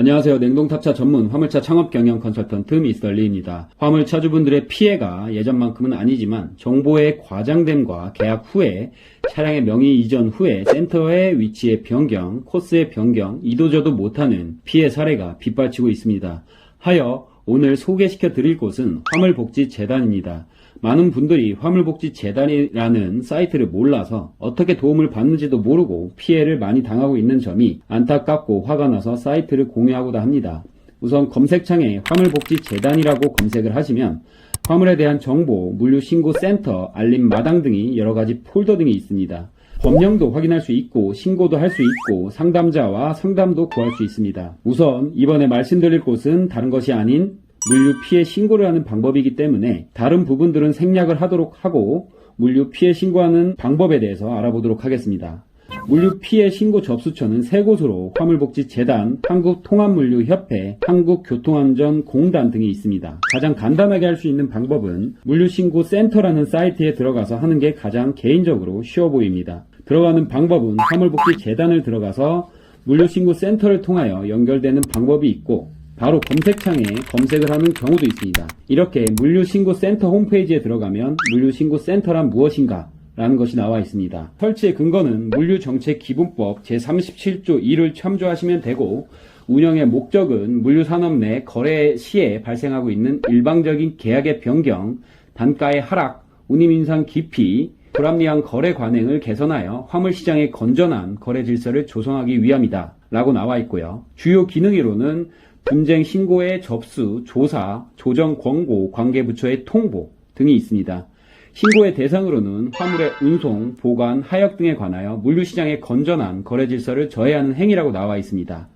안녕하세요. 냉동탑차 전문 화물차 창업 경영 컨설턴트 미스터 리입니다. 화물차주분들의 피해가 예전만큼은 아니지만 정보의 과장됨과 계약 후에 차량의 명의 이전 후에 센터의 위치의 변경, 코스의 변경, 이도저도 못하는 피해 사례가 빗발치고 있습니다. 하여 오늘 소개시켜 드릴 곳은 화물복지재단입니다. 많은 분들이 화물복지재단이라는 사이트를 몰라서 어떻게 도움을 받는지도 모르고 피해를 많이 당하고 있는 점이 안타깝고 화가 나서 사이트를 공유하고자 합니다. 우선 검색창에 화물복지재단이라고 검색을 하시면 화물에 대한 정보, 물류신고센터, 알림마당 등이 여러가지 폴더 등이 있습니다. 법령도 확인할 수 있고 신고도 할 수 있고 상담자와 상담도 구할 수 있습니다. 우선 이번에 말씀드릴 곳은 다른 것이 아닌 물류 피해 신고를 하는 방법이기 때문에 다른 부분들은 생략을 하도록 하고 물류 피해 신고하는 방법에 대해서 알아보도록 하겠습니다. 물류 피해 신고 접수처는 세 곳으로 화물복지재단, 한국통합물류협회, 한국교통안전공단 등이 있습니다. 가장 간단하게 할 수 있는 방법은 물류신고센터라는 사이트에 들어가서 하는 게 가장 개인적으로 쉬워 보입니다. 들어가는 방법은 화물복지재단을 들어가서 물류신고센터를 통하여 연결되는 방법이 있고 바로 검색창에 검색을 하는 경우도 있습니다. 이렇게 물류신고센터 홈페이지에 들어가면 물류신고센터란 무엇인가 라는 것이 나와 있습니다. 설치의 근거는 물류정책기본법 제37조 2를 참조하시면 되고 운영의 목적은 물류산업 내 거래 시에 발생하고 있는 일방적인 계약의 변경, 단가의 하락, 운임 인상 기피, 불합리한 거래 관행을 개선하여 화물시장의 건전한 거래 질서를 조성하기 위함이다 라고 나와 있고요. 주요 기능으로는 분쟁 신고의 접수, 조사, 조정 권고, 관계부처의 통보 등이 있습니다. 신고의 대상으로는 화물의 운송, 보관, 하역 등에 관하여 물류시장의 건전한 거래 질서를 저해하는 행위라고 나와 있습니다.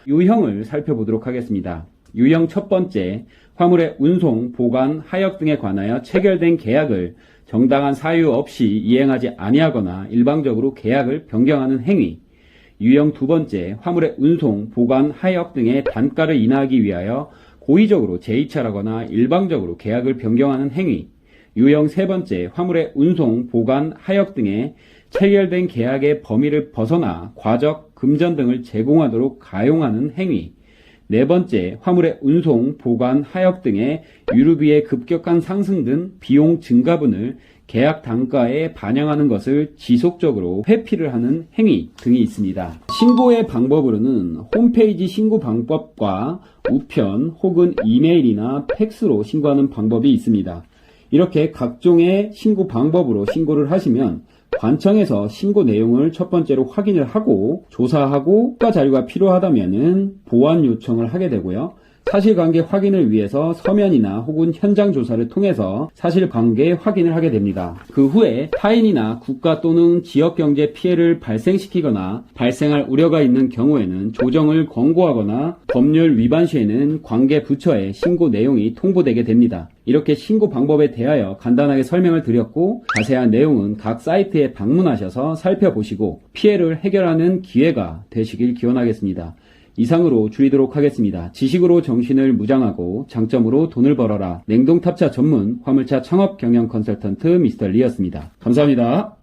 유형을 살펴보도록 하겠습니다. 유형 첫 번째, 화물의 운송, 보관, 하역 등에 관하여 체결된 계약을 정당한 사유 없이 이행하지 아니하거나 일방적으로 계약을 변경하는 행위. 유형 두 번째, 화물의 운송, 보관, 하역 등의 단가를 인하하기 위하여 고의적으로 재이찰하거나 일방적으로 계약을 변경하는 행위. 유형 세 번째, 화물의 운송, 보관, 하역 등의 체결된 계약의 범위를 벗어나 과적, 금전 등을 제공하도록 가용하는 행위. 네 번째, 화물의 운송, 보관, 하역 등의 유류비의 급격한 상승 등 비용 증가분을 계약 단가에 반영하는 것을 지속적으로 회피를 하는 행위 등이 있습니다. 신고의 방법으로는 홈페이지 신고 방법과 우편 혹은 이메일이나 팩스로 신고하는 방법이 있습니다. 이렇게 각종의 신고 방법으로 신고를 하시면 관청에서 신고 내용을 첫 번째로 확인을 하고 조사하고 추가 자료가 필요하다면은 보완 요청을 하게 되고요. 사실관계 확인을 위해서 서면이나 혹은 현장 조사를 통해서 사실관계 확인을 하게 됩니다. 그 후에 타인이나 국가 또는 지역경제 피해를 발생시키거나 발생할 우려가 있는 경우에는 조정을 권고하거나 법률 위반 시에는 관계 부처에 신고 내용이 통보되게 됩니다. 이렇게 신고 방법에 대하여 간단하게 설명을 드렸고 자세한 내용은 각 사이트에 방문하셔서 살펴보시고 피해를 해결하는 기회가 되시길 기원하겠습니다. 이상으로 줄이도록 하겠습니다. 지식으로 정신을 무장하고 장점으로 돈을 벌어라. 냉동탑차 전문 화물차 창업 경영 컨설턴트 미스터 리였습니다. 감사합니다.